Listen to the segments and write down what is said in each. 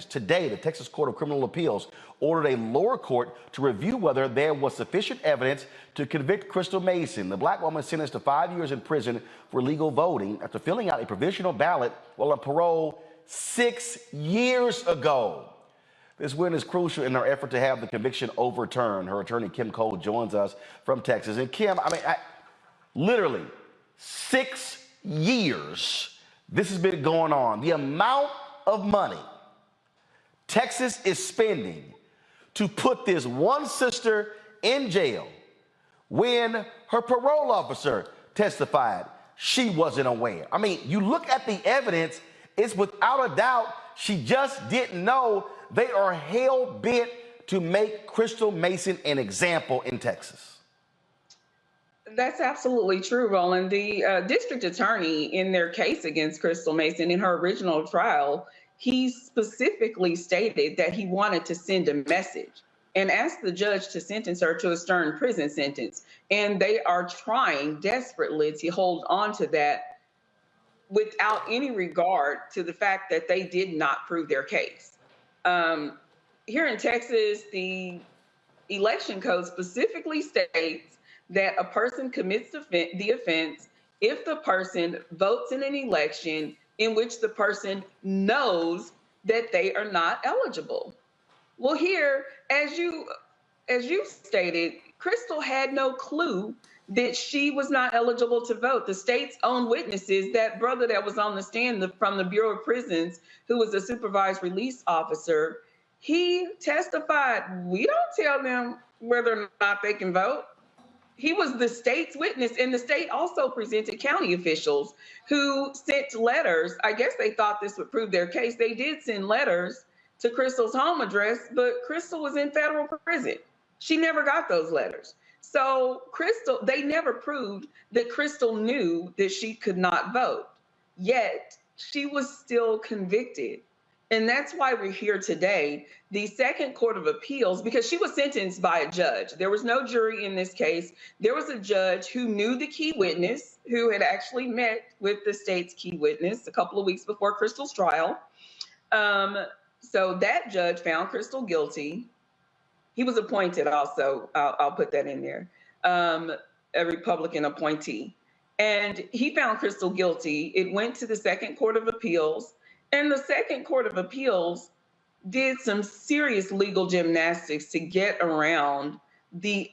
Today, the Texas Court of Criminal Appeals ordered a lower court to review whether there was sufficient evidence to convict Crystal Mason, the black woman sentenced to 5 years in prison for illegal voting after filling out a provisional ballot while on parole 6 years ago. This win is crucial in our effort to have the conviction overturned. Her attorney, Kim Cole, joins us from Texas. And Kim, literally 6 years this has been going on. The amount of money Texas is spending to put this one sister in jail when her parole officer testified she wasn't aware. I mean, you look at the evidence, it's without a doubt she just didn't know. They are hell-bent to make Crystal Mason an example in Texas. That's absolutely true, Roland. The district attorney in their case against Crystal Mason in her original trial, he specifically stated that he wanted to send a message and asked the judge to sentence her to a stern prison sentence. And they are trying desperately to hold on to that without any regard to the fact that they did not prove their case. Here in Texas, the election code specifically states that a person commits the offense if the person votes in an election in which the person knows that they are not eligible. Well, here, as you stated, Crystal had no clue that she was not eligible to vote. The state's own witnesses, that brother that was on the stand from the Bureau of Prisons, who was a supervised release officer, he testified, we don't tell them whether or not they can vote. He was the state's witness, and the state also presented county officials who sent letters. I guess they thought this would prove their case. They did send letters to Crystal's home address, but Crystal was in federal prison. She never got those letters. So they never proved that Crystal knew that she could not vote, yet she was still convicted. And that's why we're here today. The Second Court of Appeals, because she was sentenced by a judge. There was no jury in this case. There was a judge who knew the key witness, who had actually met with the state's key witness a couple of weeks before Crystal's trial. So that judge found Crystal guilty. He was appointed also, I'll put that in there, a Republican appointee. And he found Crystal guilty. It went to the Second Court of Appeals. And the Second Court of Appeals did some serious legal gymnastics to get around the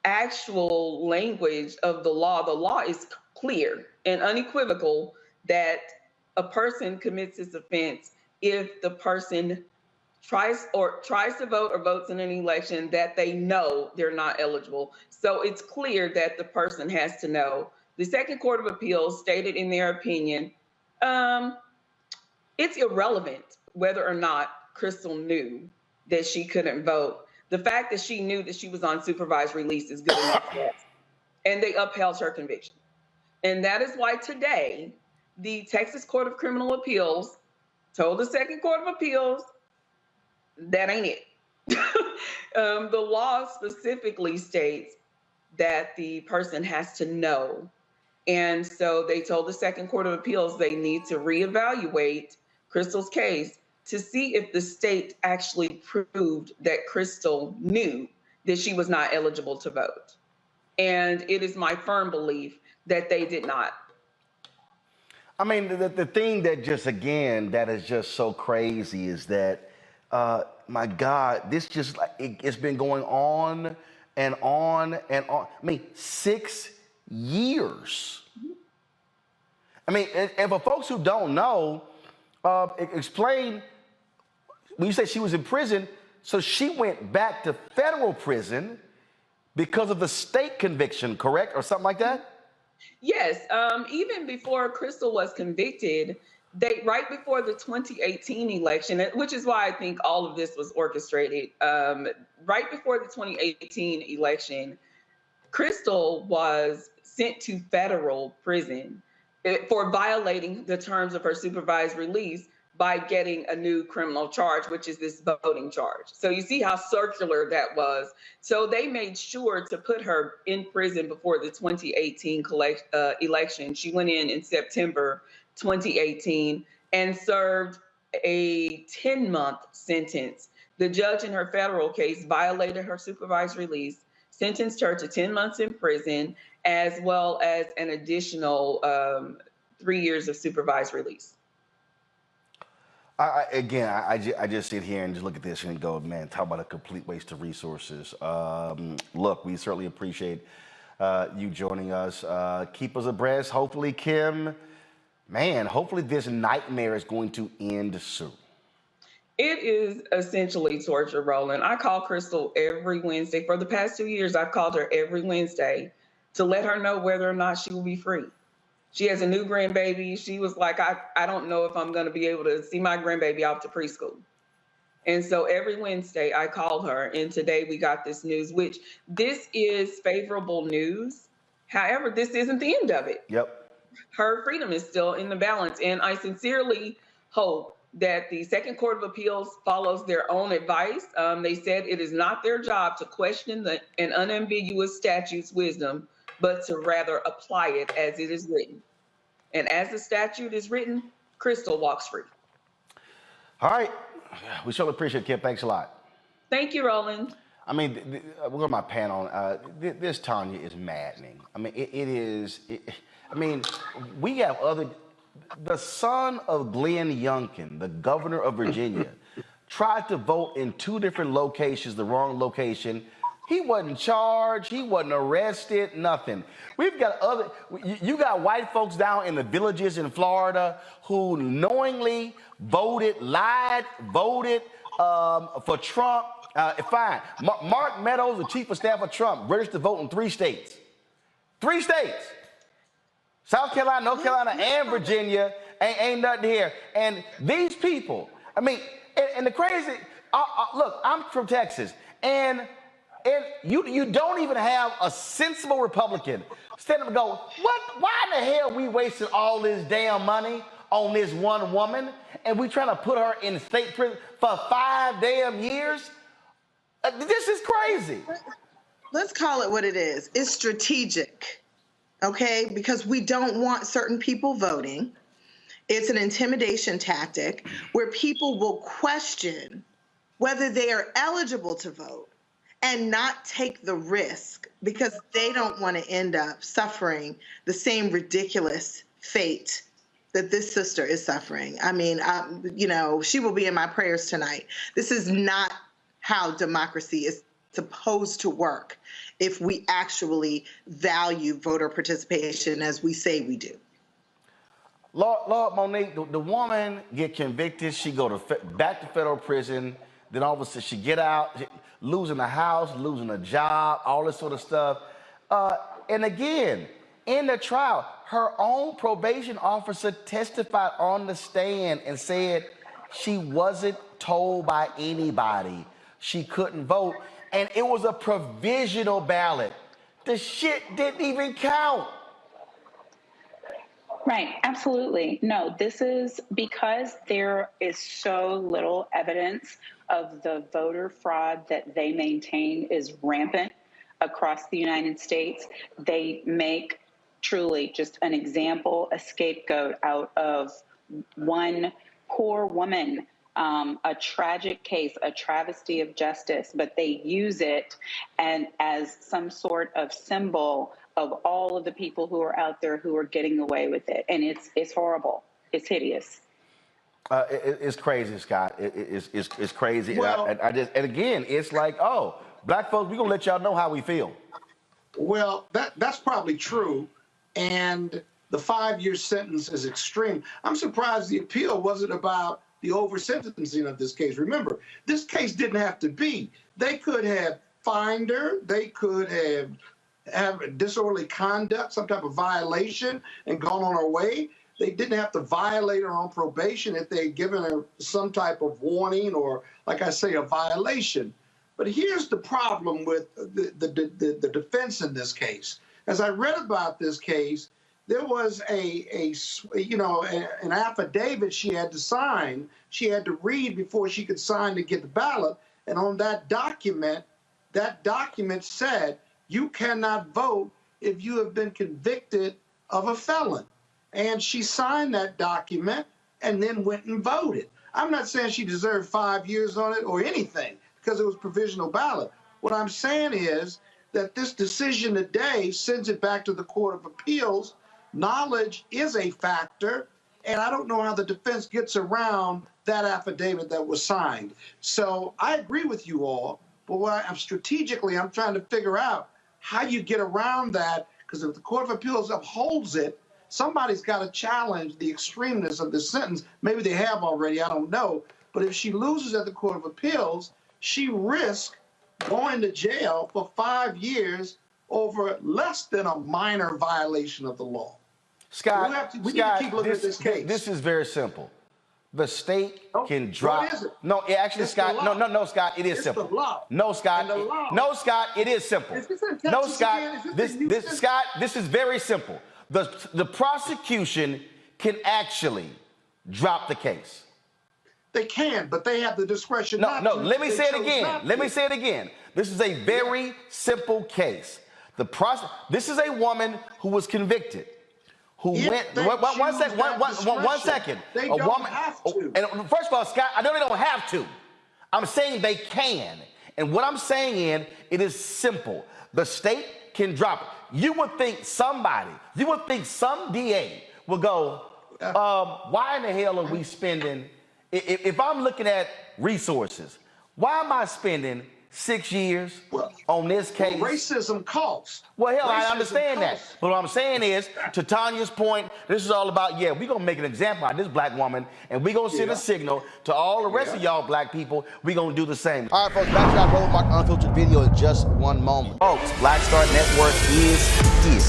actual language of the law. The law is clear and unequivocal that a person commits this offense if the person tries to vote or votes in an election that they know they're not eligible. So it's clear that the person has to know. The Second Court of Appeals stated in their opinion, it's irrelevant whether or not Crystal knew that she couldn't vote. The fact that she knew that she was on supervised release is good enough for us. And they upheld her conviction. And that is why today, the Texas Court of Criminal Appeals told the Second Court of Appeals, that ain't it. The law specifically states that the person has to know. And so they told the Second Court of Appeals they need to reevaluate Crystal's case to see if the state actually proved that Crystal knew that she was not eligible to vote. And it is my firm belief that they did not. I mean, the thing that just, again, that is just so crazy is that, my God, this just, it's been going on and on and on. I mean, 6 years. I mean, and for folks who don't know, explain, when you say she was in prison, so she went back to federal prison because of the state conviction, correct? Or something like that? Yes, even before Crystal was convicted, right before the 2018 election, which is why I think all of this was orchestrated, right before the 2018 election, Crystal was sent to federal prison for violating the terms of her supervised release by getting a new criminal charge, which is this voting charge. So you see how circular that was. So they made sure to put her in prison before the 2018 election. She went in September 2018 and served a 10-month sentence. The judge in her federal case violated her supervised release, sentenced her to 10 months in prison, as well as an additional 3 years of supervised release. I just sit here and just look at this and go, man, talk about a complete waste of resources. Look, we certainly appreciate you joining us. Keep us abreast. Hopefully, Kim, man, hopefully this nightmare is going to end soon. It is essentially torture, Roland. I call Crystal every Wednesday. For the past 2 years, I've called her every Wednesday to let her know whether or not she will be free. She has a new grandbaby. She was like, I don't know if I'm going to be able to see my grandbaby off to preschool. And so every Wednesday I call her, and today we got this news, which this is favorable news. However, this isn't the end of it. Yep. Her freedom is still in the balance. And I sincerely hope that the Second Court of Appeals follows their own advice. They said it is not their job to question an unambiguous statute's wisdom, but to rather apply it as it is written. And as the statute is written, Crystal walks free. All right. We certainly appreciate it, Kim. Thanks a lot. Thank you, Roland. I mean, we're going to my panel. This Tanya is maddening. I mean, it is. I mean, we have the son of Glenn Youngkin, the governor of Virginia, tried to vote in 2 different locations, the wrong location. He wasn't charged. He wasn't arrested. Nothing. We've got you got white folks down in the villages in Florida who knowingly lied, voted for Trump. Fine. Mark Meadows, the chief of staff of Trump, registered to vote in 3 states. 3 states. South Carolina, North Carolina, and Virginia. Ain't nothing here. And these people, I mean, and the crazy, look, I'm from Texas, and you don't even have a sensible Republican stand up and go, why in the hell we wasting all this damn money on this one woman, and we trying to put her in state prison for 5 damn years? This is crazy. Let's call it what it is. It's strategic, okay? Because we don't want certain people voting. It's an intimidation tactic where people will question whether they are eligible to vote and not take the risk because they don't want to end up suffering the same ridiculous fate that this sister is suffering. I mean, she will be in my prayers tonight. This is not how democracy is supposed to work if we actually value voter participation as we say we do. Lord Monique, the woman get convicted, she go back to federal prison, then all of a sudden she get out, losing a house, losing a job, all this sort of stuff. And again, in the trial, her own probation officer testified on the stand and said she wasn't told by anybody she couldn't vote. And it was a provisional ballot. The shit didn't even count. Right, absolutely. No, this is because there is so little evidence of the voter fraud that they maintain is rampant across the United States. They make truly just an example, a scapegoat out of one poor woman, a tragic case, a travesty of justice, but they use it and as some sort of symbol of all of the people who are out there who are getting away with it. And it's horrible. It's hideous. It's crazy, Scott. It's crazy. Well, and again, it's like, oh, black folks, we're going to let y'all know how we feel. Well, that's probably true. And the 5-year sentence is extreme. I'm surprised the appeal wasn't about the over-sentencing of this case. Remember, this case didn't have to be. They could have fined her. They could have disorderly conduct, some type of violation, and gone on her way. They didn't have to violate her on probation if they had given her some type of warning or, like I say, a violation. But here's the problem with the defense in this case. As I read about this case, there was an affidavit she had to sign. She had to read before she could sign to get the ballot. And on that document said, you cannot vote if you have been convicted of a felon. And she signed that document and then went and voted. I'm not saying she deserved 5 years on it or anything because it was provisional ballot. What I'm saying is that this decision today sends it back to the Court of Appeals. Knowledge is a factor, and I don't know how the defense gets around that affidavit that was signed. So I agree with you all, but what I'm trying to figure out how you get around that, because if the Court of Appeals upholds it, somebody's got to challenge the extremeness of this sentence. Maybe they have already, I don't know. But if she loses at the Court of Appeals, she risks going to jail for 5 years over less than a minor violation of the law. Scott, we need to keep looking at this case. This is very simple. The state can drop. What is it? No, actually, It's Scott. No, Scott. It is it's simple. The law. No, Scott. And the law. No, Scott. It is simple. Is this in Texas No, Scott. again? Is this in Scott. This is very simple. The prosecution can actually drop the case. They can, but they have the discretion No, not to. no. Let me They say it chose again. not Let to. me say it again. This is a very simple case. This is a woman who was convicted. Who If went? they One choose second. that One discretion, second. they A don't woman. have to. And first of all, Scott, I know they don't have to. I'm saying they can. And what I'm saying is, it is simple. The state can drop it. You would think some DA would go, why in the hell are we spending, if I'm looking at resources, why am I spending 6 years on this case? Racism costs. Well, hell, I Racism understand that. costs. But what I'm saying is, to Tanya's point, this is all about, we're going to make an example out of this black woman, and we're going to send a signal to all the rest of y'all black people. We're going to do the same. All right, folks, back to that Roland Mark Unfiltered video in just one moment. Folks, Black Star Network is here.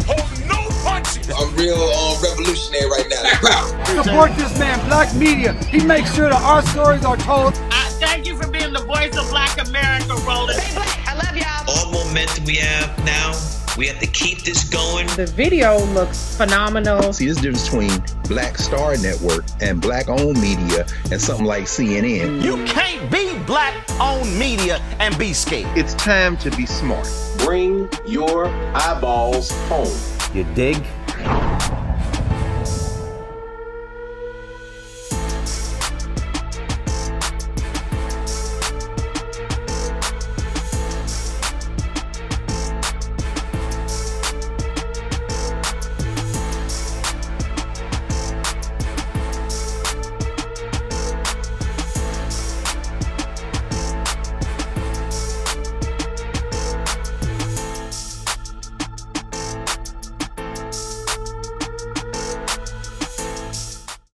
Oh, no punches! I'm real revolutionary right now. Support this man, Black Media. He makes sure that our stories are told. Thank you for being the voice of Black America, Roland. Stay black. I love y'all. All momentum we have now, we have to keep this going. The video looks phenomenal. See, there's a difference between Black Star Network and black-owned media and something like CNN. You can't be black-owned media and be scared. It's time to be smart. Bring your eyeballs home. You dig?